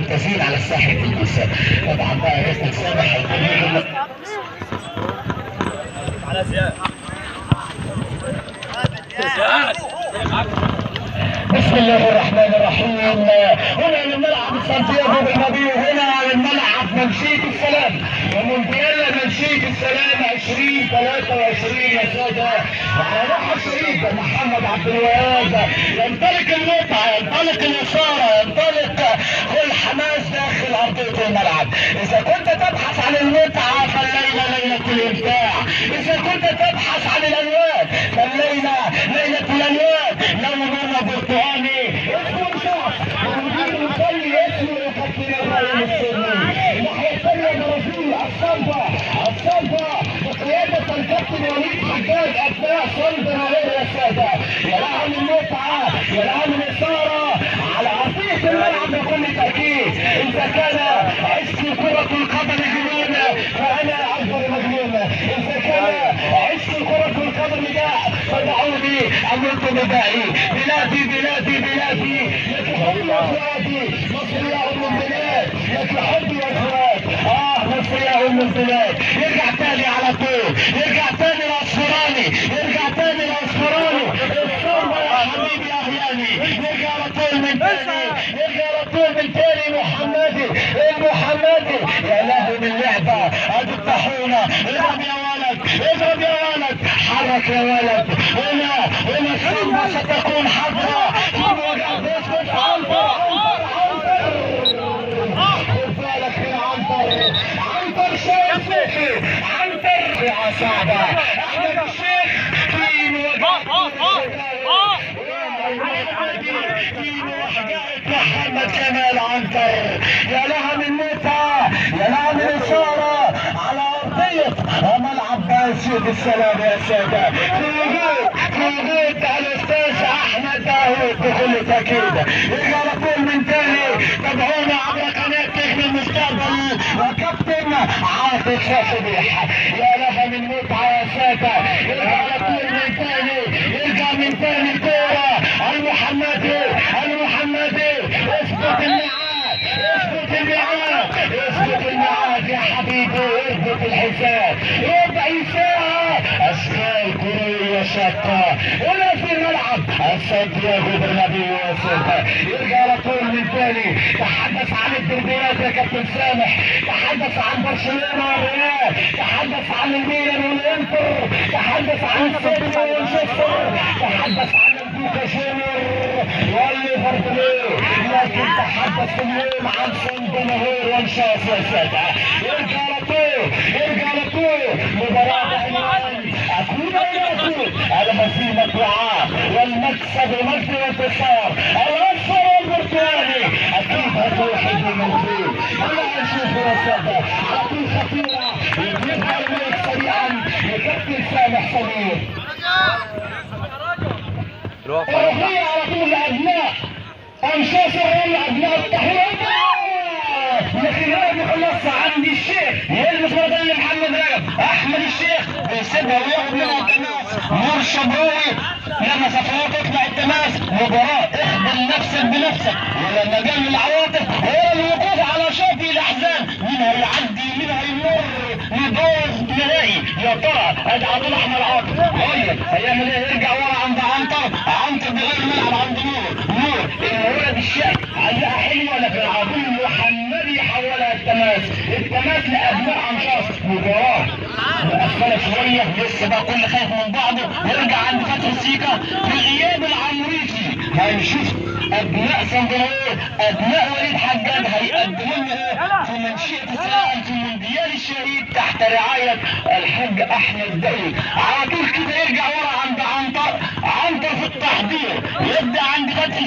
ممتازين على الساحه النساء. طبعا بقى كابتن سامح هيكون على زياد. بسم الله الرحمن الرحيم. هنا من ملعب سانتياغو برنابيو، هنا على الملعب منشية السلام ومونديال منشية السلام 2023 يا سادة. على روح الشريف محمد عبد الوهاب ينطلق المتعة، ينطلق الإثارة، ينطلق الحماس داخل أرضية الملعب. إذا كنت تبحث عن المتعة فالليلة ليلة الإمتاع، إذا كنت تبحث عن الألوان فالليلة ليلة الألوان. لوننا برتقاني اسمه مشاف ومدير مصلي اسمه كابتن ابراهيم السني. الناحية الثانية برازيل الصلبة بقيادة الكابتن وليد حجاج أبناء صلب نوير يا سادة. يلعب المتعة، يلعب الإثارة على أرضية الملعب بكل تأكيد. إذا كان عشق كرة القدم جنون فأنا أكبر مجنون. إذا كان عشق كرة القدم داء فدعوني أمرت بدائي. بلادي بلادي بلادي لك حبي وفؤادي، مصر يا أم البلاد لك حبي وفؤاد. مصر يا أم البلاد. يرجع تاني على طول، يرجع تاني الأصفراني، يرجع تاني الأصفراني. الصورة يا حبيبي يا أهلاني. يرجع على طول من تاني، يرجع على طول من تاني محمدي المحمدي. يا له من لعبة ادي الطاحونة. اضرب يا ولد، اضرب يا ولد، حرك يا ولد. هنا الصورة ستكون حضرة في مواجهة باسكت. عنتر خد بالك من عنتر شايف صوتي. عنتر يا صعبة احمد الشيخ في مواجهة محمد كمال عنتر. يا لها من متعة، يا لها من إثارة على أرضية ملعب منشية السلام يا سادة. في وجود الأستاذ أحمد داوود بكل تأكيد. يرجع على طول من تاني. تابعونا عبر قناة نجم المستقبل وكابتن عاطف صبيح. يا لها من متعة يا سادة. يرجع على طول من تاني، يرجع من تاني الكورة. المحمدي اثبت الميعاد، اثبت الميعاد، اثبت الميعاد يا حبيبي، اثبت الحساب. ربع ساعة اشكال كروية شاقة هنا في الملعب سانتياغو برنابيو. يرجع على طول من تاني. تحدث عن الدربيات يا كابتن سامح، تحدث عن برشلونة والريال، تحدث عن الميلان والانتر، تحدث عن السيتي ومانشستر، تحدث عن البوكا جونيور والليفربول، لكن تحدث اليوم عن صن جماهير وانشاص يا سادة. يرجع على طول مباراة بعنوان أكون ولا أكون. الهزيمة وعاء والمكسب مجد وانتصار. الأصفر والبرتقالي أكيد هتوحد المنزل. هلا نشوف يا سادة على طول خطيرة يجيبها الملك سريعا لكابتن سامح سمير. هي على طول لأبناء أنشاص الرمل، أبناء الطحينة. لكن هذه خلصها عندي الشيخ يلبس مرة لمحمد رجب. أحمد الشيخ بيسيبها وياخد منها التماس. نور الشبراوي لما سفرات تطلع التماس. مباراة اخبر نفسك بنفسك ولما جاء من العواطف هو الوقوف على شاطئ الأحزان. مين هيعدي مين هيمر لدور نهائي يا ترى؟ ادي عبد احمد عاطف. طيب هيعمل ايه؟ يرجع ورا عند عنتر بغير الملعب عند نور الولد الشيخ علقها حلوه لكن عبد محمدي حولها التماس لابناء انشاص. مباراه مقفله شويه لسه بقى كل خايف من بعضه. يرجع عند فتحي سيكا في غياب العمريسي. هنشوف ابناء سندرور ابناء وليد حجاج هيقدموا لنا ايه في منشئه السلام في مونديال الشهيد تحت رعايه الحاج احمد داوود. على طول كده يرجع ورا عند عنتر في التحضير. يبدا عند فتحي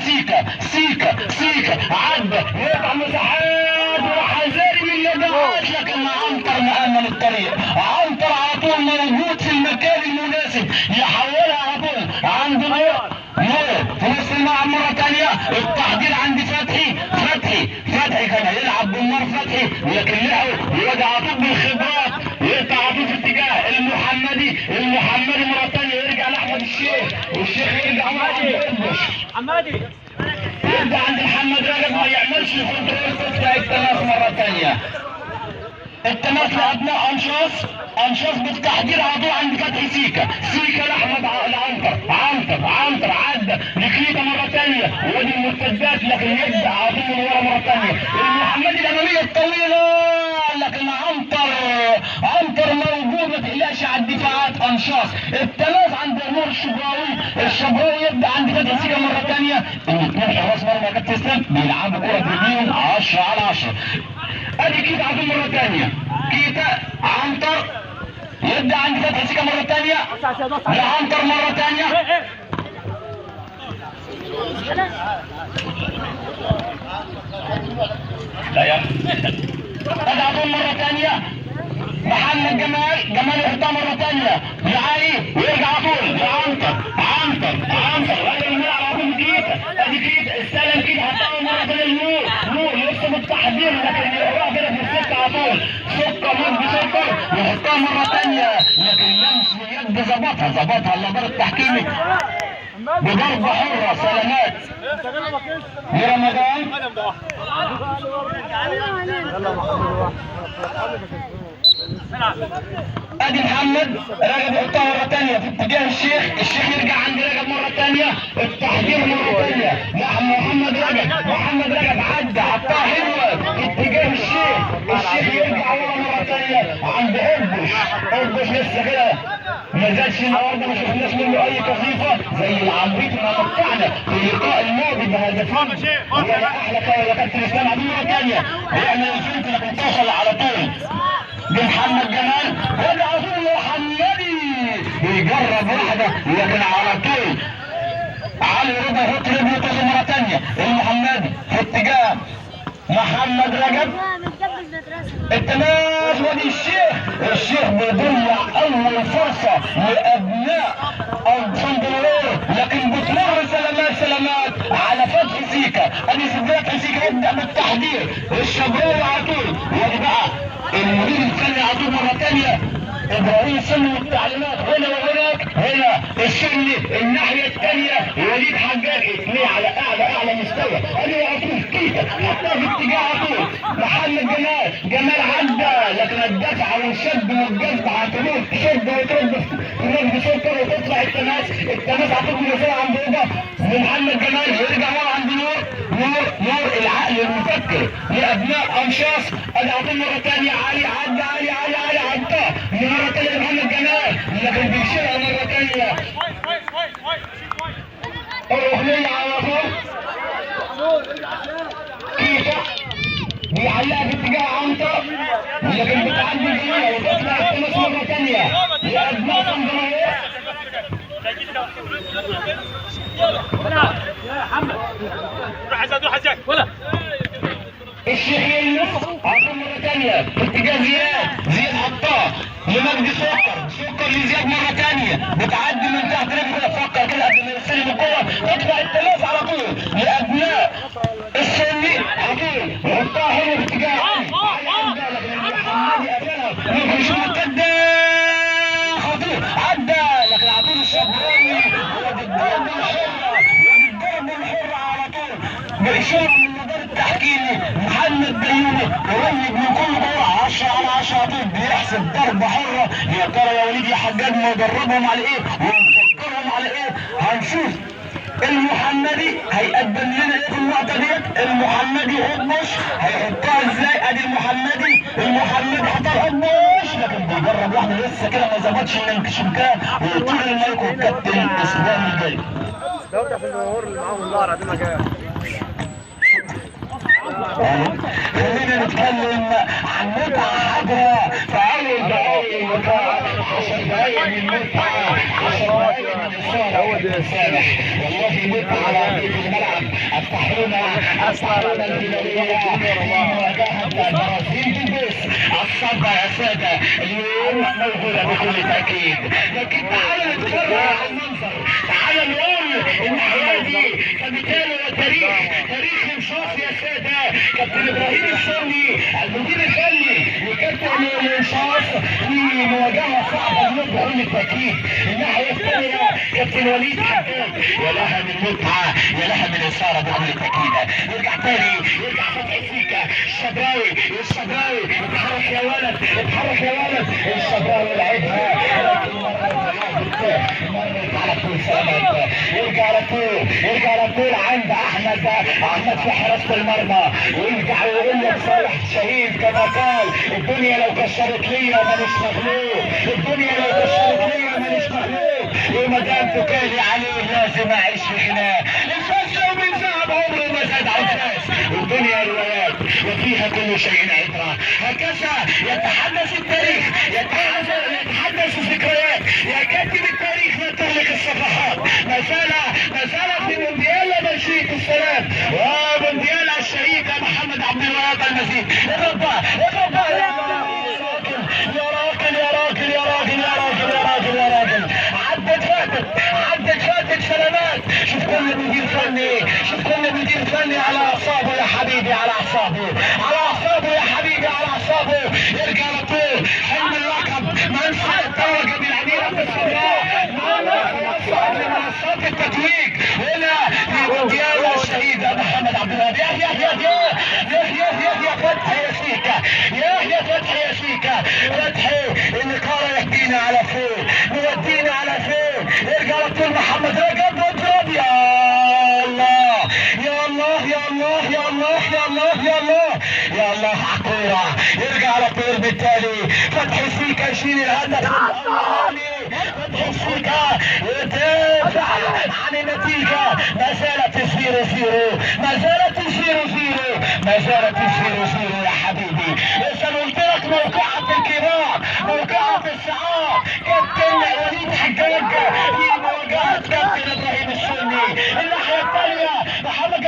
سيكا عدى يقطع مساحات وحذاري من اليدات لكن عنتر مأمن الطريق. عنتر على طول موجود في المكان المناسب يحولها على طول عند نور في نص الملعب مرة تانية. التحضير عند فتحي كان يلعب بالنار فتحي لكن لعبه يواجه على طول بالخبرات. يقطع على طول في اتجاه المحمدي مرة تانية. يرجع لأحمد والشيخ يرجع عند حمادي. يرجع عند محمد رجب ما يعملش كنترول التماس لابناء انشاص بالتحضير على طول عند فتحي سيكا لاحمد عنتر عدى لكيتا مره ثانيه وادي المرتدات لكن يبدا على طول من ورا مره ثانيه المحمدي الاماميه الطويله لكن عنتر موجود ما تقلقش على الدفاعات انشاص التماس عند نور الشبراوي يبدا عند فتحي سيكا مره ثانيه الاثنين حراس مرمى يا كابتن اسلام بيلعبوا كره برجليهم 10 على 10 ادي كيتا على طول مره ثانيه كيتا عنتر يبدا عند فتحي سيكا مره ثانيه لعنتر مره ثانيه لا يا ادي على طول مره ثانيه محمد جمال يحطها مره ثانيه لعلي ويرجع على طول لعنتر غير الملعب على طول كيتا ادي كيتا استلم كيتا حطها مره ثانيه نور لسه بالتحضير لكن يقرأ كده في السكه على طول سكر يحطها مره ثانيه لكن لمس اليد ظبطها اللجار التحكيمي بضربه حره سلامات لرمضان ادي محمد رجب يحطها مره ثانيه في اتجاه الشيخ يرجع عند رجب مره ثانيه التحضير مره ثانيه محمد رجب عدى حطها حلوه في اتجاه الشيخ يرجع ورا مره ثانيه عند قربش لسه كده ما زالش النهارده ما شفناش منه اي كثيفه زي العمريت ما متعنا في اللقاء الماضي بهدفين ولا احلى كوره كابتن اسلام عبد مره ثانيه بيعمل الفنت لكن توصل على طول بمحمد جمال ولا على طول محمدي بيجرب واحده لكن على طول علي رضا يحط رجله توصل مره ثانيه المحمدي في اتجاه محمد رجب التماس ودي الشيخ بيضيع اول فرصه لابناء الصندوق لكن بتمر سلامات على فتحي سيكا ادي فتحي سيكا يبدا بالتحضير الشبراوي على طول ودي بقى المدير الفني على طول مره ثانيه ابراهيم السني والتعليمات هنا السني الناحيه الثانيه وليد حجاج اثنين على اعلى مستوى ادي على طول كيتا حطها في اتجاه على طول محمد جمال عدى لكن الدفع والشد والجذب على طول تشد وترد ترد سكر وتطلع التماس على طول بيصير عند رضا محمد جمال ويرجع ورا عند نور العقل المفكر لابناء انشاص ادي على طول مره ثانيه علي عدى مرة ثانية محمد جمال لكن بيشيلها مرة ثانية الركنية على طول كيتا بيعلقها في اتجاه عنتر لكن بتعدي الجميع وتطلع التماس مرة ثانية لأبناء صندوق يا محمد روح حزاك ولا الشيخ يلمس عطوا مرة ثانية في اتجاه زياد حطاه لمجدي سكر لزياد مرة ثانية بتعدي من تحت رجله كده فكر كده قبل ما يستلم الكورة تطلع التماس على طول لأبناء السني على طول يحطها حلو في اتجاه علي عدى لكن المحمدي قفلها ممكن يشوف الكداح خطير عدى لكن على طول الشبراوي ودي الضربة الحرة على طول بإشارة من مدار التحكيمي محمد بيوني قريب من كل كورة 10 على 10 طول بيحسب ضربة حرة يا ترى يا وليد يا حجاج مدربهم على ايه ومفكرهم على ايه هنشوف المحمدي هيقدم لنا ايه في النقطة ديت المحمدي قطش هيحطها ازاي ادي المحمدي حطها قطش لكن بيجرب واحدة لسه كده ما ظبطش الانكشفان ويطير المايك والكابتن اسلام الجاي ده في الجمهور اللي معاهم النار عندنا جاي خلينا نتكلم عن متعة حاجة في أول دقايق المتعة 10 دقايق من المتعة 10 دقايق من الصالح والله متعة على أرضية الملعب الطحونة الهلالية مواجهة البرازيل بالبس الصبة يا سادة اليوم موجودة بكل تأكيد لكن تعالوا نتكرر على المنظر تعالوا نقول الناحية دي فبالتالي تاريخ انشاص يا سادة كابتن ابراهيم السني المدير الفني وكابتن الانشاص في مواجهه صعبه بكل التاكيد الناحيه الثانيه كابتن وليد حجاج يا لها من متعه يا لها من اثاره بكل التاكيد يرجع فتحي سيكا الشبراوي اتحرك يا ولد الشبراوي لعبها مرت على طول سلامات. يرجع على طول عند احمد في حراسة المرمى، ويرجع ويقول لك صالح شهيد كما قال الدنيا لو كسرت ليا مانيش مغلوب، وما دام تكالي عليه لازم اعيش في غناه. الفاس لو من ذهب عمره ما زاد عن فاس، والدنيا روايات وفيها كل شيء عبرة. هكذا يتحدث التاريخ، يتحدث الذكريات، يكتب التاريخ لا تغلق الصفحات. ما زال في مونديال مشيئة السلام ومونديال الشهيد محمد عبد الوهاب المزيد. اضرب يا راجل عدت فاتت سلامات. شوف كل مدير فني على اعصابه يا حبيبي، على اعصابه يا حبيبي، على اعصابه. يرجع على طول حلم اللقب من توج بالاميره الصغراء صعد لمنصات التتويج هنا في مونديال الشهيد محمد عبد الوهاب. يا فتحي يا سيكا فتحي النقارة يهدينا على فين، مودينا على فين. يرجع على طول محمد رجب واضرب. يا الله عقورة. يرجع على طول بالتالي فتحي سيكا يشيل الهدف فتحي سيكا يدافع عن النتيجة. ما زالت 0-0 يا حبيبي. لسه قلت لك موقعة الكبار، موقعة الصعاب. كابتن وليد حجاج في مواجهة كابتن ابراهيم السني. الناحية الثانية محمد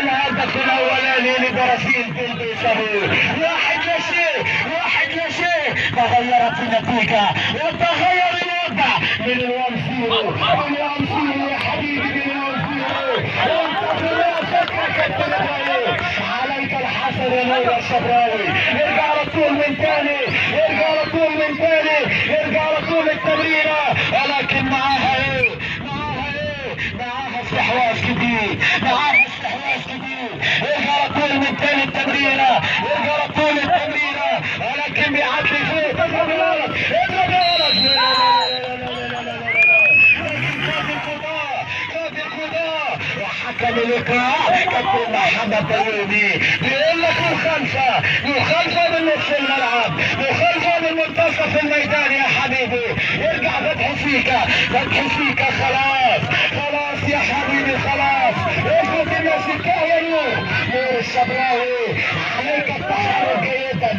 الهدف الاولاني لبرازيل بالبيساوي. 1-0. تغيرت النتيجة وتغير الوضع من ال1-0 يا حبيبي، من ال1-0. وانت براسك يا كابتن ابراهيم، عليك الحسن يا نور الشبراوي. يرجع على طول من تاني، يرجع على طول التمريرة، ولكن معاها استحواذ جديد. يرجع على طول من تاني التمريرة، ولكن بيعدي فيه. اضرب يا ولد. وحكم اللقاء كابتن محمد بيومي بيقول لك مخالفة من نص الملعب، مخالفة من منتصف الميدان يا حبيبي. يرجع فتحي سيكا. خلاص يا حبيبي، خلاص. اثبت الناس يا نور الشبراوي. عليك التحرك جيدا،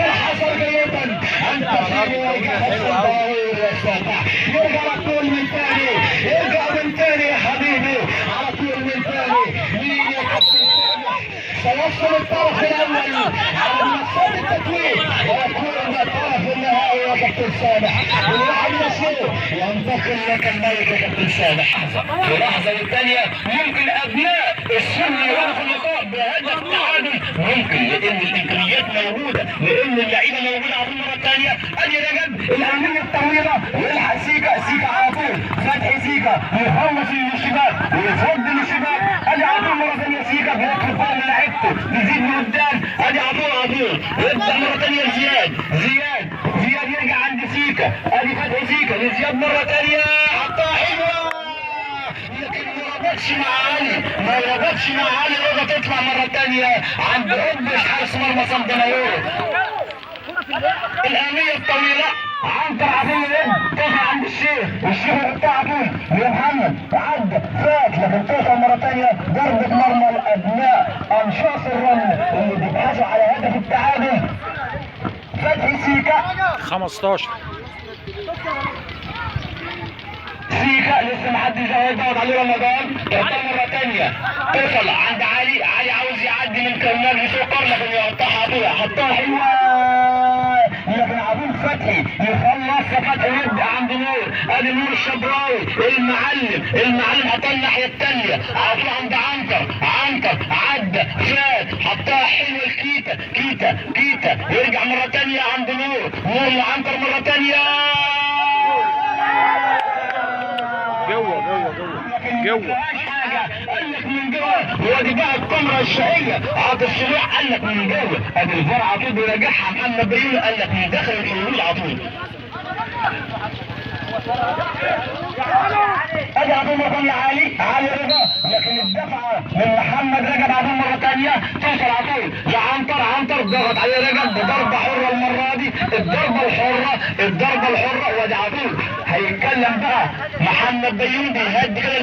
الحذر جيدا. انت في مواجهة الصداوي يا ساتح. يرجع على طول من تاني يا حبيبي، على طول من تاني. مين يا كابتن سامح؟ سيصل الطرف الاول على منصات التتويج ويكون الطرف النهائي يا كابتن سامح. والواحد يسير ينتقل لك الملك يا كابتن سامح. في لحظة الثانية ممكن ابناء السنة يوقفوا اللقاء بهدف تعادل، ممكن لان الامكانيات موجودة، لان اللعيبة موجودة. على مرة ثانية ادي رجب الامنية الطويلة ويلحق سيكا على طول. فتحي سيكا يخلص الشباك ويفض الشباك. ادي على طول مرة ثانية سيكا بيدخل فوق من لعيبته، بيزيد من قدام. ادي على طول يبدأ مرة ثانية زياد يرجع عند سيكا. ادي فتحي سيكا لزياد مرة ثانية، حطها حلوة لكن ما ربطش مع علي. رضا تطلع مرة ثانية عند حارس مرمى صندنايور. الآمية الطويلة عنتر عظيم تقع عند الشيخ بتاع طول يا محمد عدى فات، لكن توصل مرة ثانية ضربة مرمى الأبناء أنشاص الرمل اللي بيبحثوا على هدف التعادل. فتحي سيكا 15. سيكا لسه محدش هيضغط عليه رمضان. يحطها مرة ثانية توصل عند علي عاوز يعدي من كرنال لسكر، لكن يقطعها ابويا. حطها حلوة لكن عبود فتحي يخلص. فتحي يبدأ عند نور. ادي نور الشبراوي المعلم حطها الناحية الثانية على طول عند عنتر عدى فات. حطها حلوة كيتا يرجع مرة تانية عند نور لعنتر مرة تانية. جوه قال لك من جوه. ودي بقى التمره الشقيه عاطف شريع قال لك من جوه. ادي الفار على طول بيراجعها محمد بيومي قال لك من داخل الحلول على طول. ادي على طول مره ثانيه علي رضا، لكن الدفعه من محمد رجب على طول مره ثانيه توصل على طول عنتر ضغط عليه رجب بضربه حره المره دي. الضربه الحره ودي على طول هيتكلم بقى محمد بيومي بيهدي كده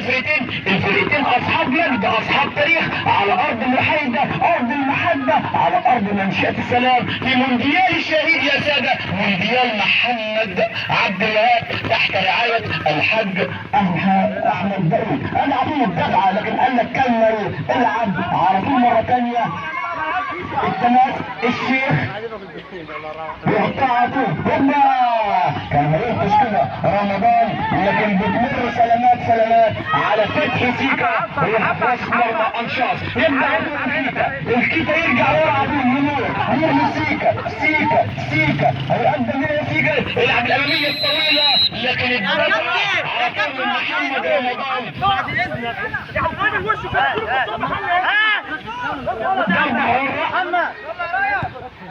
الفريقين اصحاب مجد اصحاب تاريخ على ارض محايده ارض المحبه على ارض منشأة السلام في مونديال الشهيد يا ساده. مونديال محمد عبد الوهاب تحت رعايه الحاج احمد بيومي. انا اعطيه الدفعه لكن قال لك كمل العب على طول مره ثانيه. التماس الشيخ بيحطها على طول. كان هينقص كده رمضان لكن بتمر سلامات على فتح سيكا وحراس مرمى انشاص. يبدا الكيتا يرجع ورا على طول نور سيكا هيقدم هنا سيكا يلعب الاماميه الطويله لكن الدفع على طول من محمد رمضان. بعد اذنك يا حبيبي الوش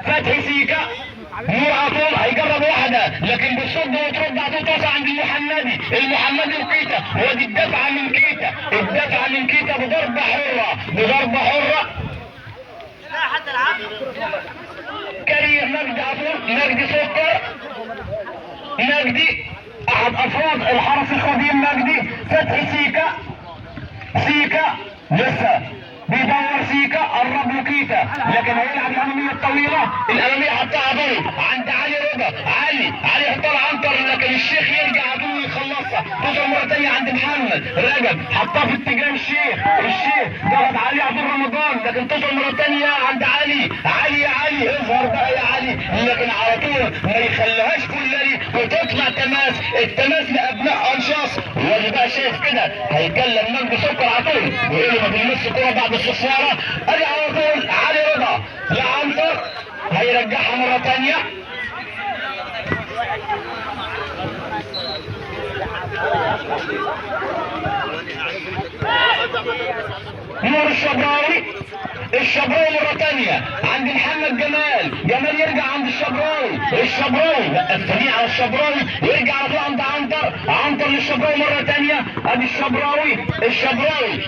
فتحي سيكا نور على طول هيجرب واحده لكن بالصد وترد على طول توصل عند المحمدي وكيتا. ودي الدفعه من كيتا بضربه حره كريم مجدي على طول مجدي سكر احد افراد الحرس القديم مجدي. فتحي سيكا لسه بيدور سيكا قرب له كيتا لكن هيلعب الاماميه الطويله حطها عدول عند علي رضا. علي يحطها عنتر لكن الشيخ يرجع عدول يخلصها. توصل مره ثانيه عند محمد رجب حطها في اتجاه الشيخ ضغط عليه عبد رمضان لكن توصل مره ثانيه عند علي اظهر بقى يا علي لكن على طول ما يخليهاش كلالي وتطلع التماس لابناء انشاص. واللي بقى شايف كده هيكلم مجدي سكر على طول ويقول له ما تلمسش الكوره بعد الصفاره. ادي على طول علي رضا لعنتر هيرجعها مره ثانيه. نور الشبراوي مرة تانية عند محمد جمال يرجع عند الشبراوي الثانية على الشبراوي يرجع على طول عند عنتر للشبراوي مرة تانية. ادي الشبراوي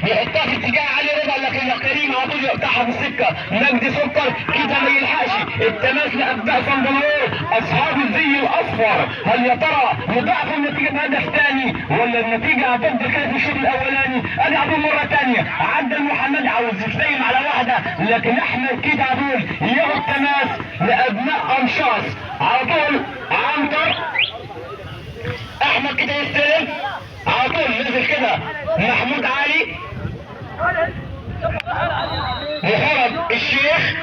بيحطها في اتجاه علي رضا لكن كريم على طول يقطعها في السكة. مجدي سكر كده ما يلحقش. التماس لابناء صندوق اصحاب الزي الاصفر. هل يا ترى مضاعف النتيجة بهدف تاني ولا النتيجة هتفضل كده في الشوط الاولاني؟ ادي على طول مرة تانية عدى المحمد عاوز يستلم على واحدة لكن احمد كده على طول ياخد تماس لابناء انشاص على طول. عنتر احمد كده يستلم على طول نزل كده محمود علي وخرج الشيخ.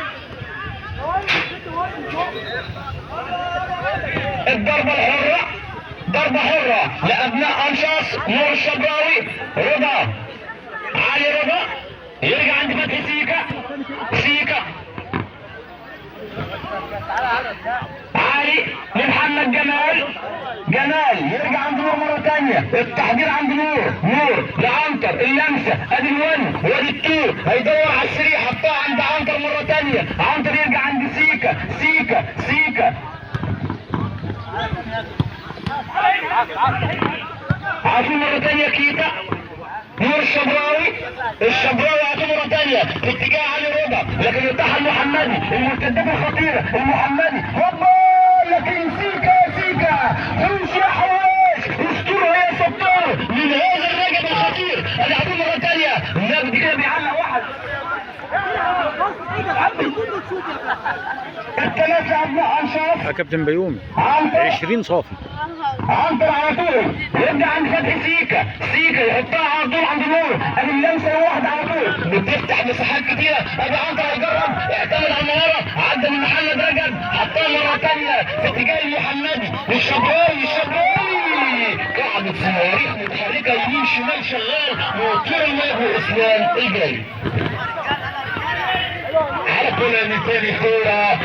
ضربة حرة لابناء انشاص. نور الشبراوي علي رضا يرجع عند فتحي سيكا علي لمحمد جمال يرجع عند نور مرة تانية. التحضير عند نور لعنتر اللمسة ادي الون وادي التور هيدور على السريع حطها عند عنتر مرة تانية. عنتر يرجع عند سيكا عاطين مرة تانية كيتا. نور الشبراوي عاطين مرة تانية في اتجاه علي رضا لكن يفتح المحمدي المرتدات الخطيرة هوبا لكن سيكا حوش يا حواش اسطورة يا ستار من هذا الرجل الخطير. ادي عاطين مرة تانية مجدي كده بيعلق واحد. الثلاثة ابناء انشاص يا كابتن بيومي 20 صافي. عنتر على طول يرجع عند فتحي سيكا يحطها على طول عند نور. ادي اللمسه واحده على طول بتفتح مساحات كتيره. ادي عنتر هيجرب اعتمد على المهاره عدى من محمد رجب حطها مره ثانيه في اتجاه المحمدي والشبراوي كعبة صواريخ متحركه يمين شمال شغال وطير الماء اسلام الجاي على كل من تاني كوره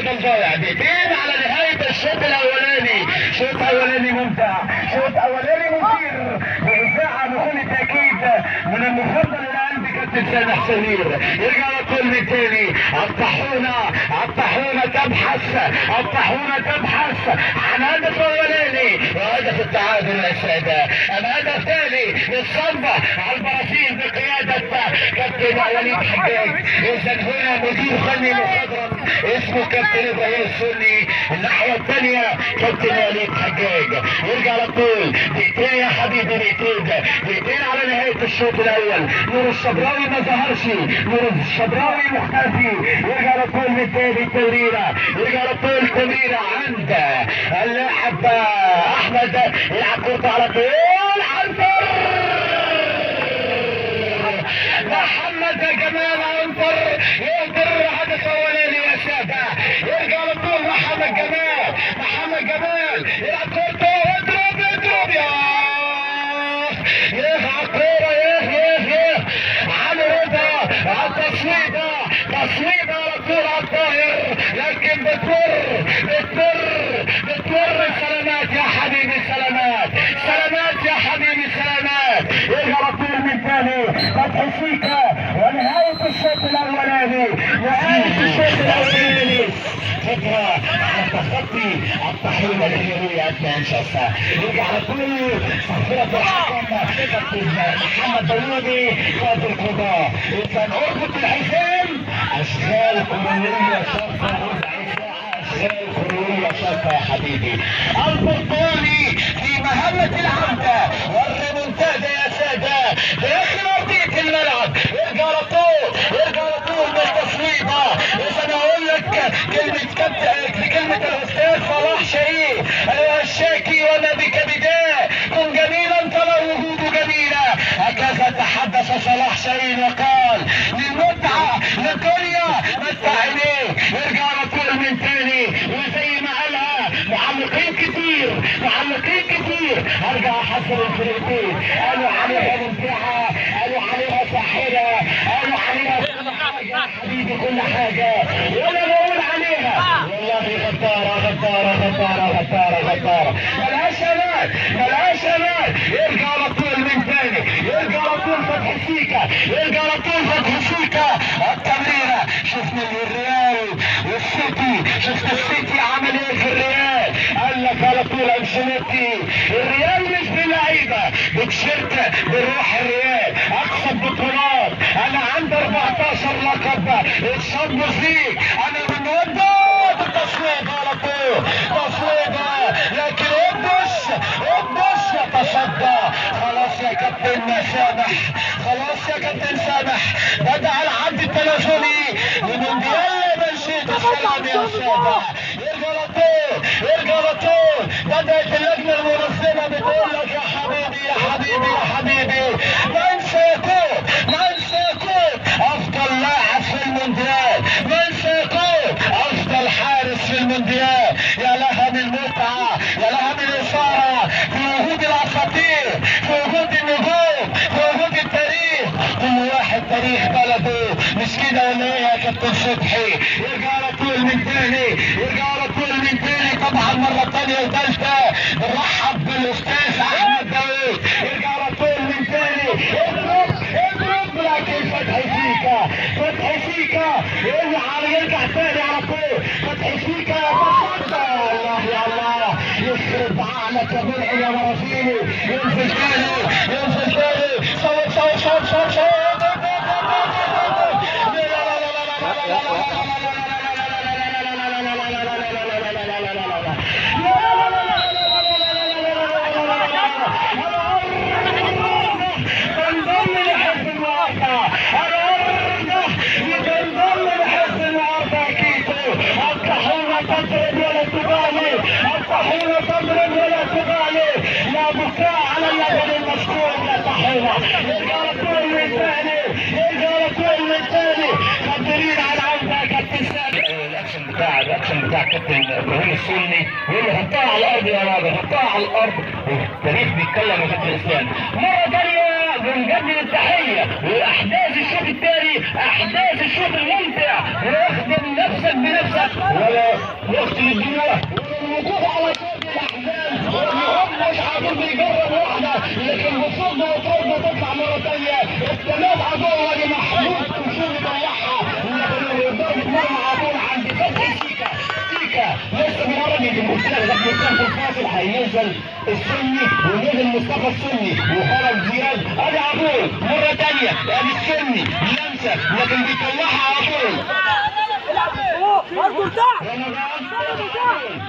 بطل ضايع. دقيقتين على نهايه الشوط الاولاني. شوط اولاني ممتع، شوط اولاني مثير، باذاعه بكل تاكيد من المفضل الى قلبي كابتن سامح سمير. يرجع لطول من تاني. الطاحونه تبحث عن هدف اولاني وهدف التعادل يا ساده. اما هدف ثاني للصنبه على البرازيل بقياده كابتن وليد حجاج. اذا هنا مدير فني مخضرم اسمه كابتن ابراهيم السني، الناحيه الثانيه كابتن وليد حجاج. يرجع لطول. دقيقتين يا حبيبي، دقيقتين على نهايه الشوط الاول. نور الشبراوي ما ظهرش، نور الشبراوي مختفي. يرجع لطول من تاني التمريره، يرجع لطول تمريره عند اللاعب احمد. يلعب كورته على طول عنتر محمد جمال. عنتر يقدر هدف اولاني يا ساده. يرجع لطول محمد جمال يلعب كورته. اضرب يا عالكوره يا علي رضا. تصويبه على طول على الطاهر، لكن بتمر. سلامات يا حبيبي، سلامات يا حبيبي، سلامات. يرجع على طول من ثاني فتحي سيكا. ونهايه الشوط الاولاني، فكرة على تخطي الطحينة الهيروية مانشستر. يرجع على طول صفرة الحكم كابتن محمد داوودي قائد القضاء. إذا اربط الحزام. أشغال كروية شاقة يا حبيبي. البرتغالي في مهمة العودة والريمونتادا يا سادة داخل أرضية الملعب. يرجع على طول بالتصويبة. إذا أقول لك كلمة الأستاذ صلاح شريف الشاكي ونبيك بداء كن جميلا فلا وجود جميلة. هكذا تحدث صلاح شريف وقال للمتعة للدنيا متع عينيك. يرجع على طول من تاني وزي ما قالها معلقين كتير. هرجع احصل الفرقتين. قالوا عليها ممتعة، قالوا عليها ساحرة، قالوا عليها كل حاجة يا حبيبي، كل حاجة. وانا بقول عليها والله غدارة. ملهاش امان. يرجع على طول من تاني. يرجع على طول فتحي سيكا. التمريرة. شفنا الريال والسيتي، شفت السيتي عمل ايه في الريال. قال لك على طول انشيلوتي الريال مش بلعيبه، بتشيرت بروح الريال. اكسب بطولات. انا عندي 14 لقب الشامبيونز ليج. انا من ودود التصويب على طول. لكن ابش يتصدى. خلاص يا كابتن سامح. بدأ العد التلافوني لمونديال بلجيكا. السلام يا سادة. يرجع على طول. بدأت اللجنة المنظمة بتقول لك يا حبيبي من سيكون افضل لاعب في المونديال، من سيكون افضل حارس في المونديال. يا لها من متعة، يا لها من اثارة، في وجود الاساطير، في وجود النجوم، في وجود التاريخ. كل واحد تاريخ بلده، مش كده ولا ايه يا كابتن صبحي؟ يرجع على طول من تاني. طبعا مرة تانية وثالثة نرحب بالاستاذ احمد داوود. يرجع على طول من تاني. اضرب لكن فتحي سيكا يرجع تاني على طول. فتحي سيكا يتصدى. يا الله يخرب عقلك يا بلعي يا برازيلي. ينزل تاني. صوت. تضرب ولا تبالي. لا بكاء على اللبن المسكون يا طحينة. يرجع على طول من ثاني. قادرين على العودة كابتن سامي. الاكشن بتاع كابتن ابراهيم السني يقول له حطها على الارض يا راجل، حطها على الارض. والتاريخ بيتكلم يا كابتن اسلام. مرة ثانية بنجدد التحية واحداث الشوط الثاني، احداث الشوط الممتع. واخدم نفسك بنفسك ولا يقتل الدموع ولا الوقوف على صوت الاحزان واليوم مش عارف بيجرب واحده لكن بصد وطرد تطلع مره ثانيه التماس عدوه لمحمود تشوف يضيعها لكن ضربه مرمى على طول عند فتحي سيكا لسه بيقرب يجي المشكله ده كان في الفاصل هينزل السني ونزل مصطفى السني وخرج زياد ادي على طول مره ثانيه ادي السني لمسه لكن بيطلعها على طول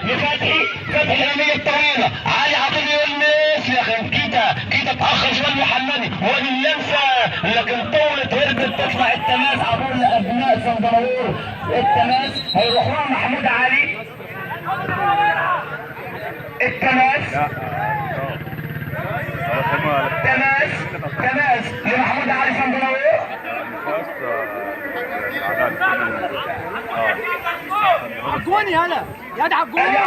لفتحي الاماميه الطويله علي عطيه يلمس لكن كيتا اتاخر شويه محمدي وادي اللمسه لكن طولت هربت تطلع التماس عبور لابناء سندراوير التماس هيروحوا محمود علي التماس لمحمود علي سندراوير عجوني هلا يد عجوني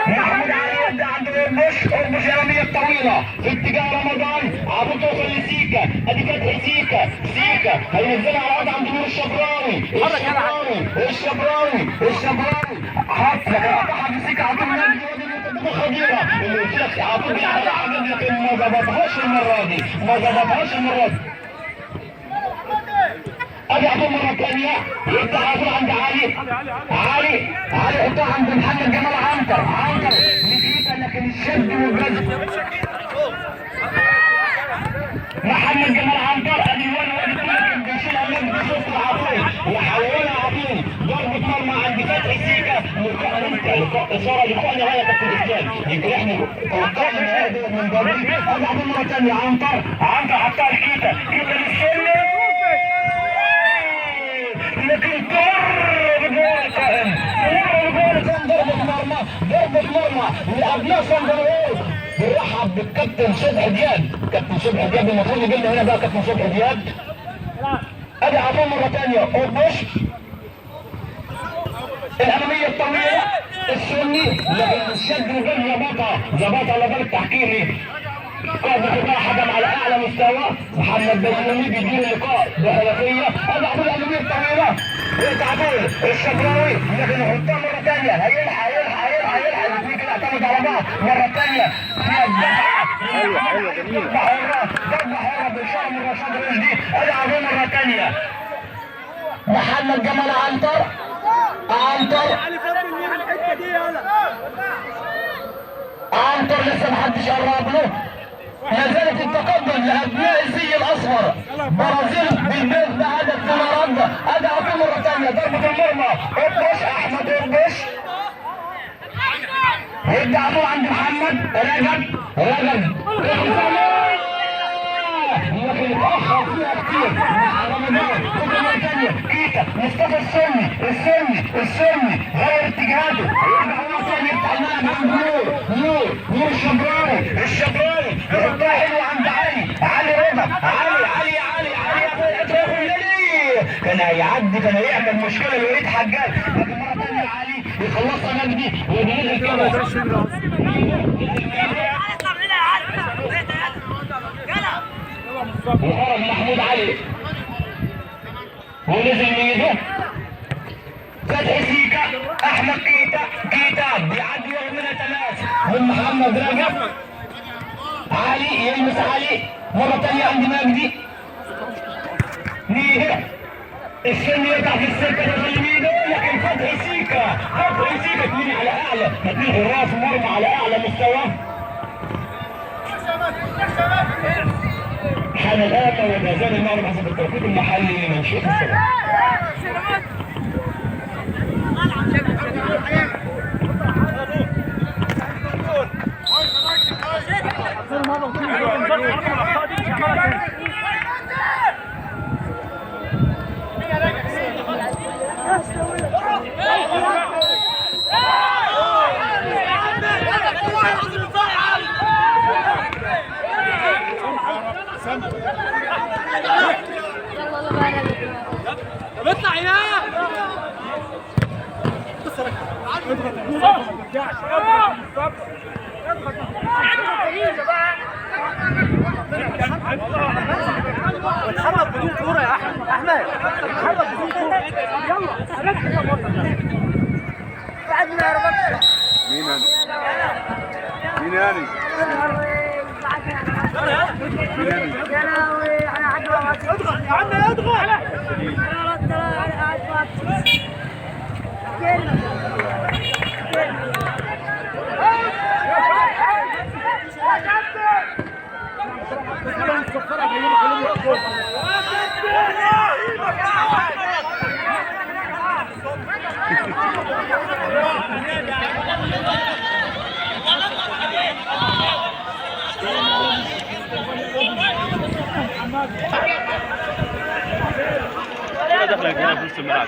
محمود علي يبدا عند البوش الاماميه الطويله في اتجاه رمضان عبود توصل لسيكا ادي فتحي سيكا هينزلها على الارض عند نور الشبراوي حط لكن قطعها في سيكا عطول نادي خطيره اللي قلت لك عطول بيعمل عمل لكن ما ظبطهاش المره دي ادي عطول مره ثانيه يبدا عطول عند علي يحطها عند محمد جمال عنتر نكيتا لكن الشد والجذب محمد جمال عنتر ادي وادي لكن بيشيلها من بصوت العطول وحولها عطول ضربه مرمى عند فتحي سيكا اثاره لقاء نهايه كابتن الاسلام يمكن احنا توقعنا النهارده من بدري ادي عطول مره ثانيه عنتر حطها لكيتا للسلم لكن ضربة مرمى لأبناء سندراوير بيرحب بالكابتن صبحي دياب المفروض يجي لنا هنا بقى كابتن صبحي دياب ادي عطول مرة ثانية اوبوش الأمامية الطويلة السني لكن الشد وغير ظبطها لبال التحكيمي قائد القطاع حكم على اعلى مستوى محمد بيومي بيدير اللقاء بحرفيه ادي عطول الاماميه الطويله يقطع طول الشبراوي لكن يحطها مره ثانيه هيلحق الاثنين كده اعتمد على بعض مره ثانيه فيها الدفعه ضربه حره باشاره من رشاد رشدي ادي عطول مره ثانيه محمد جمال عنتر عنتر لسه محدش قرب له ما زالت التقدم لابناء الزي الاصفر برازيل بالبيت بهدف فنراندا ادي عطول مره ثانيه ضربه المرمى احمد اوبوش يبدا عطول عند محمد رجب لكن اتاخر فيها كتير مره ثانيه كيتا مصطفى السني غير اتجاهاته يرجع مره ثانيه يفتح الملعب عند نور الشبراوي يحطها حلوه عند علي رضا كان هيعدي كان هيعمل مشكله لوليد حجاج لكن مره ثانيه علي يخلصها مجدي وينزل كده وخرج محمود علي ونزل ميدو فتحي سيكا احمد كيتا بيعدي يومنا تماس من محمد رجب علي يلمس علي مره ثانيه عند مجدي ميدو السن يقطع في السكه ده ميدو لكن فتحي سيكا تميل على اعلى تميل الراس مرمى على اعلى مستوى حان الآن وما زال المغرب حسب التوقيت المحلي لمنشئة السبب. اطلع هنا اتحرك بدون كوره يا احمد. اتحرك بدون كوره. يلا بعدنا يا رب. مين انا؟ مين انا؟ اضغط يا عم اضغط. دخلك هنا في نص الملعب.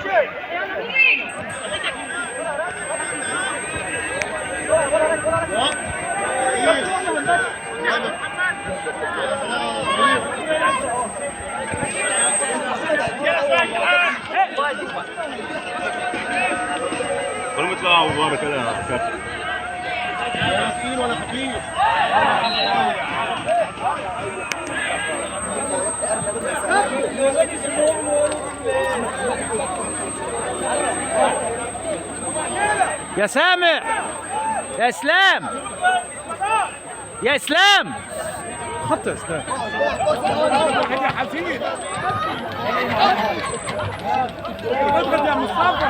كلهم يطلعوا ورا كده يا كابتن. ولا خفيف. يا سامع يا اسلام يا اسلام خط يا اسلام يا حسين اضغط يا مصطفى.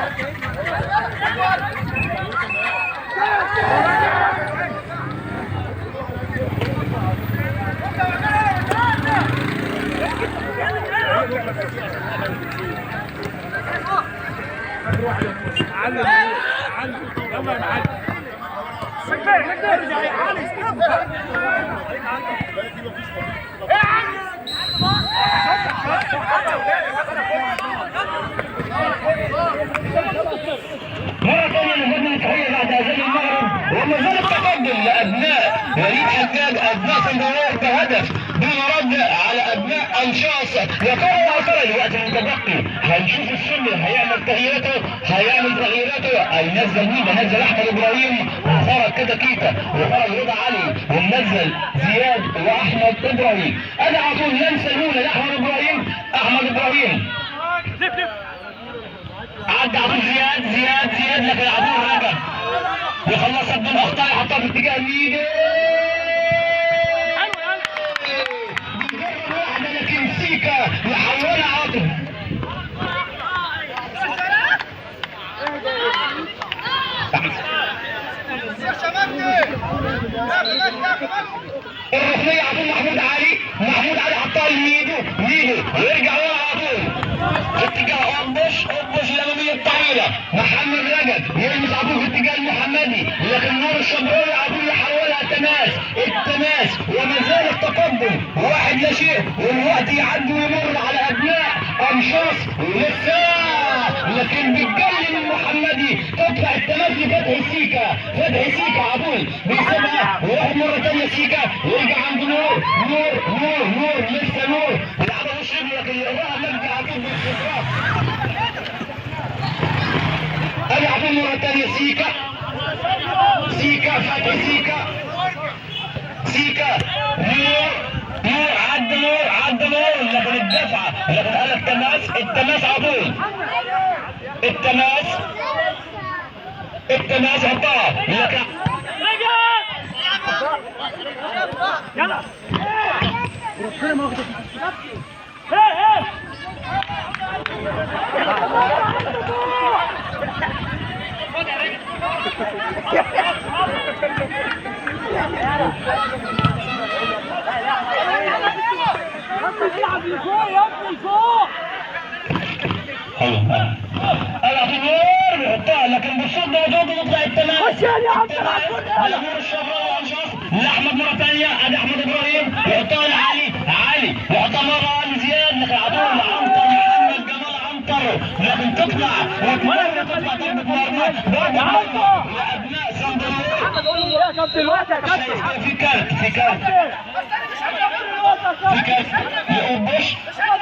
مرة ثانية نزلنا تحية بعد أذان المغرب وما زال التقدم لأبناء وليد حجاج أبناء سندوار بهدف دون رد على أبناء أنشاص. يا ترى الوقت المتبقي هنشوف السنة هيعمل تغييراته هينزل مين؟ هنزل أحمد إبراهيم وخرج كده كيتا وخرج رضا علي ومنزل زياد وأحمد إبراهيم. أنا على طول ننسى الأولى لأحمد إبراهيم. عدى عبود زياد لكن عبود رجع يخلصها بدون اخطاء يحطها في اتجاه اليمين. بتجرب واحده لكن سيكا يحولها عاطف. الركنيه عبود محمود علي حطها لميدو ويرجع ورا عبود في اتجاه قبش الاماميه الطويله. محمد رجب يلمس عبود في اتجاه المحمدي لكن نور الشبراوي عبود يحولها التماس وما زال التقدم واحد لا شيء والوقت يعدي ويمر على ابناء انشاص لسه لكن بتجلي المحمدي تطلع التماس لفتحي سيكا عبود بيسيبها ويروح مره ثانيه سيكا ويرجع عند نور لسه نور بيلعبها وش رجله لكن يقراها مجدي عبود بالخبرات. ادي عبود مره ثانيه سيكا فتحي سيكا نور عدى نور لكن الدفعه لكن قال التماس عبود التماس حطها لكن يلا العطيور بيحطها لكن بالصد وجوده يطلع التماس على نور الشبراوي وانشاص لاحمد مره ثانيه. ادي احمد ابراهيم يحطها لعلي يحطها مره لزياد لكن عطوه لعنتر محمد جمال عنتر لكن تطلع ضربه مرمى لابناء سندوار. في كارت لقبش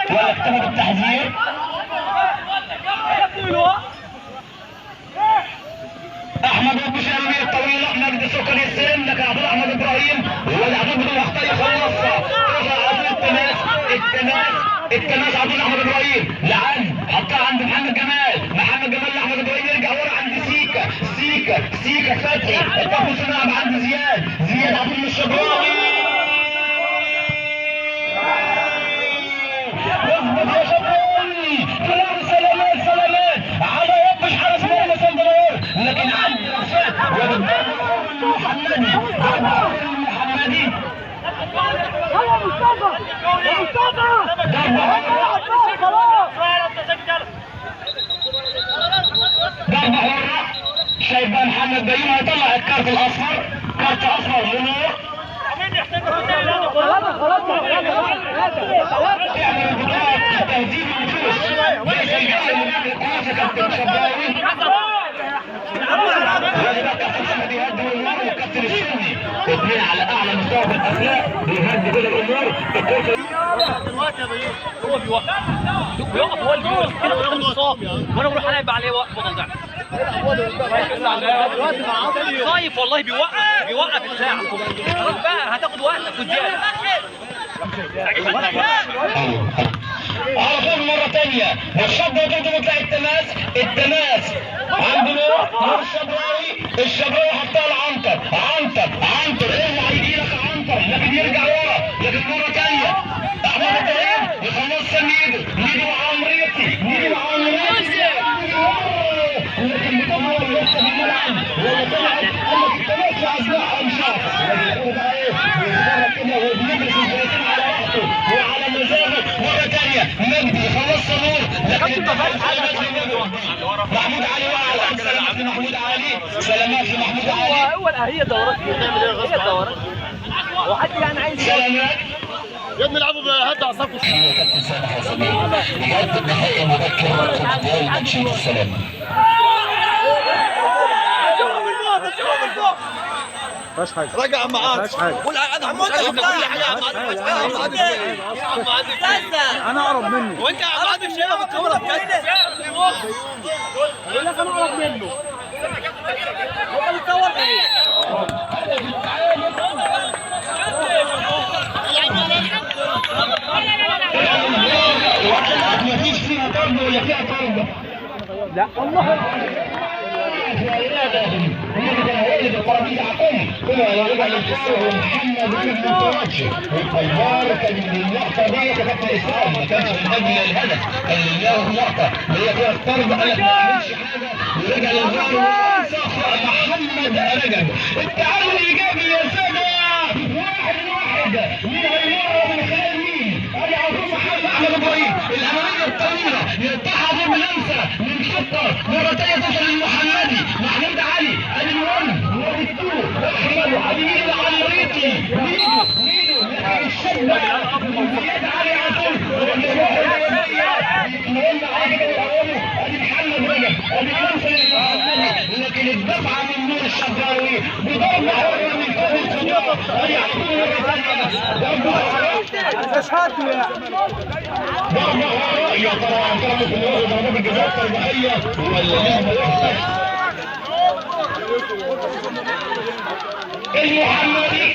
ولا اكتمل التحذير. احمد قبش الاماميه الطويله مجدي سكر يستلم لكن عبد احمد ابراهيم والعبود بدون اخطاء يخلصها التماس عبد احمد ابراهيم لعن حطها عند محمد جمال، محمد جمال لاحمد ابراهيم يرجع ورا عند سيكا فتحي الطرف الملعب عند زياد عبد الشبراوي. اظبط يا شبراوي، سلامات على يبش حارس مرمى صندوق، لكن عند رشاد المحمدي يلا مصطفى ضربة حرة. شايف محمد بيومي هيطلع الكارت الاصفر، كارت اصفر لنور. يعمل البطاقة تهذيب النفوس ليس الجسد الكراسة كابتن شبراوي. لازم كابتن محمد يهدي الامور والكابتن السني اثنين على اعلى مستوى في الاخلاق بيهدي كل الامور. هو بيوقف هو اللي بيوقف كده وياخد الصاف وانا بروح العب عليه وقف وضع صايف والله بيوقف الساعه. خلاص بقى هتاخد وقتك وزياده. على طول مرة تانية الشاب وتقدر تلاقي التماس عند نور الشبراوي حطها لعنتر ارجع يجيلك عنتر، لكن يرجع ورا، لكن مرة تانية احمد ابراهيم يخلص نيدو وعمريتي لكن بتمر لسه في الملعب ولا طلعت التماس عزلها انشاط كده وبندرس الفريقين على وقته وعلى مزاجه. مرة تانية مجدي خلص نور، لكن محمود علي وعلى سلامات لمحمود علي هو هي دورات وحد يعني عايز سلامات يا ابني العبوا بهد اعصابكم. كابتن سامح وسلام بجد النهائي مبكر دائما شيء السلام. مفيش حاجه. رجع معاك. مفيش حاجه. قول انا عم كل حاجه انا اقرب مني. وانت يا عم عادل شايفها في الكاميرا بجد. يقول لك انا اقرب منه. هو بيتصور ايه؟ مفيش فيها طرد ولا فيها طرد. لا الله محمد الطيار كان اللقطه دي كابتن اسلام ما كانش من اجل الهدف، كان له اللقطه اللي هي فيها الطرد قال لك ما عملش حاجه ورجع للفار محمد رجب. التعادل الايجابي يا ساده 1-1. مين هيمر من خلال مين؟ ادي عظيم محمد احمد ابراهيم الاماميه الطويله يقطعها بلمسه من خطه مره ثانيه توصل للمحمدي محمود علي ادي الون وادي التو محمد ادي مين العمريطي ميدو لكن الشده زياد علي على طول يتمنى حاجه بالعوامل. ادي محمد رجب ادي لمسه للمحمدي لكن الدفعه من نور الشبراوي بضربه حره من فوق الخطوط. ادي على طول مره ثانيه ضربه حره يا ترى هنكمل في الوقت ضربات الجزاء الترجيحيه ولا لعبه واحده؟ المحمدي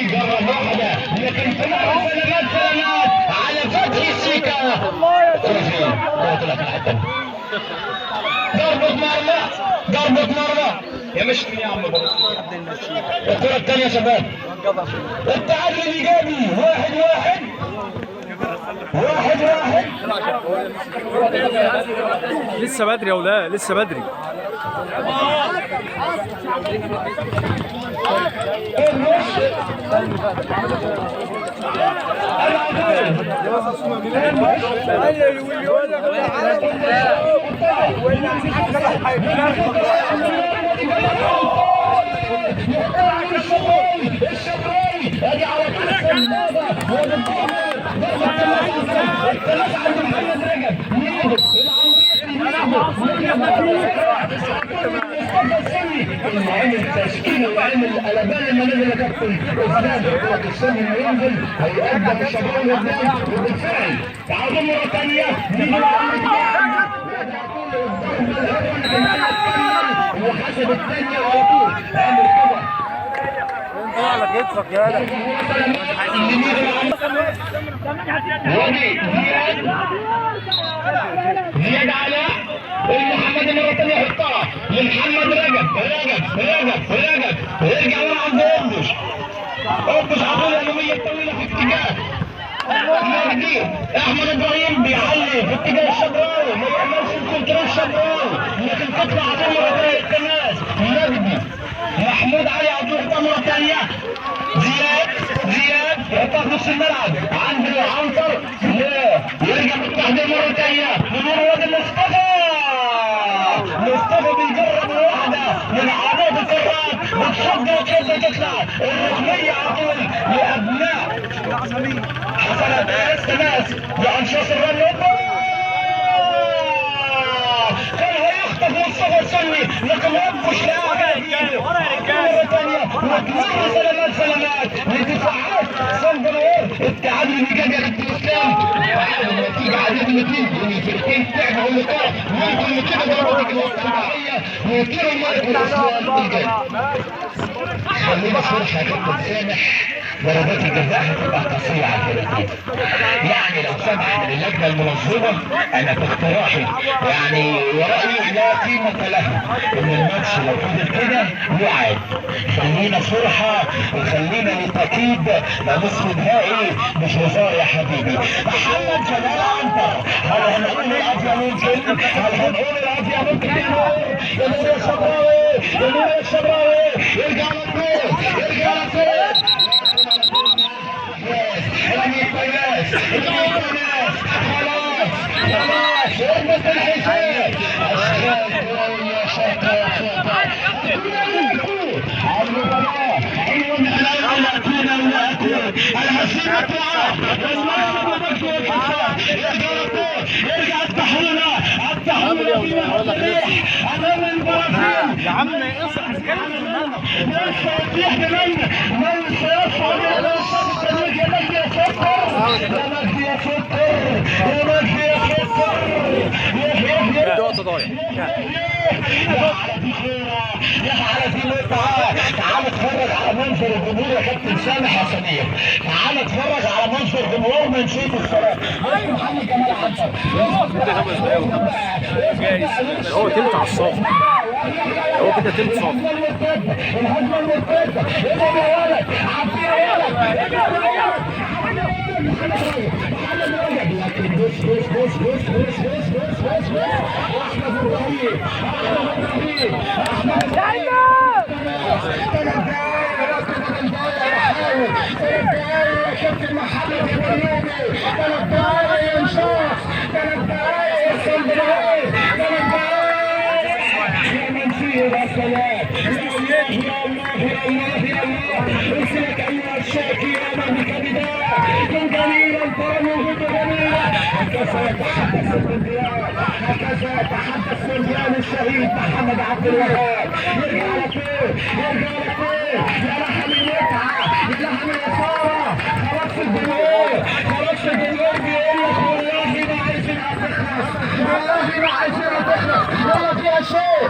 جرب واحده لكن في مره سلامات على فتحي سيكا ضربة مرمى يا مشكل يا عم. الكرة الثانية يا شباب التعادل الإيجابي 1-1. لسه بدري يا ولاد لسه بدري. ادي على طول السنابه المهم التشكيل وعلم القلبان لما نزل كابتن استاذ السن انه ينزل هيقدم الشباب قدام وبالفعل تعادل مره ثانيه نيجي وحسب الثانيه على طول عامل كده كتفك يا ولد. ودي زياد علاء محمد مرة ثانية يحطها لمحمد رجب يرجع ورا عند قبش عضلة الأمامية الطويلة في اتجاه مهدي احمد ابراهيم بيعلي في اتجاه الشبراوي، ما يعملش الكنترول الشبراوي لكن تطلع عضلة مرة التماس مجدي محمود علي عبد الوهاب مرة ثانية زياد يحطها في نص الملعب عند عنتر يرجع بالتحضير مرة ثانية بدون واد مصطفى بيجرب الواحدة من عرض الكرات بتصد وتطلع الركنية على طول لأبناء حصلت تماس لأنشاص الرمي كان هيخطف مصطفى السني لكن وقفش لاعب مرة ثانية وتمر سلامات لدفاعات صندوق التعادل اللي جاب يا كابتن اسلام النتيجة عدد الاثنين الفرقتين تعبوا اللقاء ممكن كده ضربات الوسطانية ويطيروا الملك والاسلام الجاي. خلينا فرصة يا كابتن سامح ضربات الجزاء هتبقى قصيرة على الفرقتين. يعني لو سمح من اللجنة المنظمة انا باقتراحي يعني ورأيي لا قيمة له ان الماتش لو فضل كده يعاد. خلينا فرحة وخلينا للتأكيد ده نصف نهائي مش هزار يا حبيبي. محمد جلال عنتر هل هنقول العافية ممكن؟ هل هنقول العافية ممكن؟ يا نور يا شبراوي يرجع للكورة رمي الطياس خلاص اربط الحساب اشكال كروية شاطرة الهزيمة يرجع الطحونة فيما الريح امام البرازيل يا عم اصحى يصحى من سيصعد الى الشط التدريج يا مجدي يا سكر يا على دي متعة. تعال اتفرج على منظر الجمهور يا كابتن سامح يا صديق، تعال اتفرج على منظر جمهور منشية السلام. محمد جمال عنتر هو تلت على الصف، هو كده تلت صف. الهجمة المرتدة اضرب يا ولد عبد يا ولد لكن بص احمد ابراهيم يا كابتن محمد ابراهيم 3 دقايق يا انشاص 3 دقايق يا اسكندريه 3 دقايق يا منشيه يا سلام يا الله ارسلك ايها الشاكي يا من بكبداء كن جميلا ترى الوجود جميلا هكذا يتحدث البنديان هكذا يتحدث بنديان الشهيد محمد عبد الوهاب يرجع لفين يا لحم المتعه يا لحم الاثاره خلاص الجمهور بيقول لك والله ما عايزينها تخلص ولا فيها شيء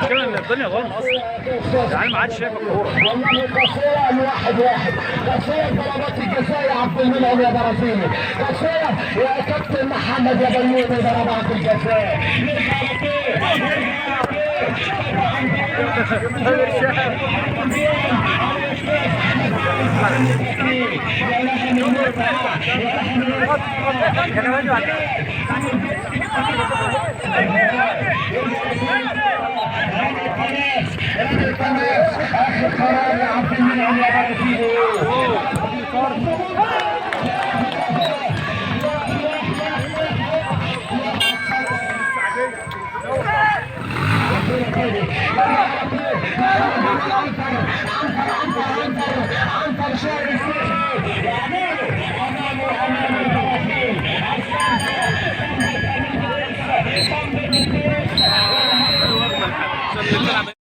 كده ان الدنيا ظلم اصلا، يعني ما عادش شايف الكوره. والله قصيرة الواحد قصيرة ضربات الجزاء يا عبد المنعم يا برازيلي قصيرة يا كابتن محمد يا بيومي ضربات الجزاء اخر قرار يا عبد المنعم يا برازيلي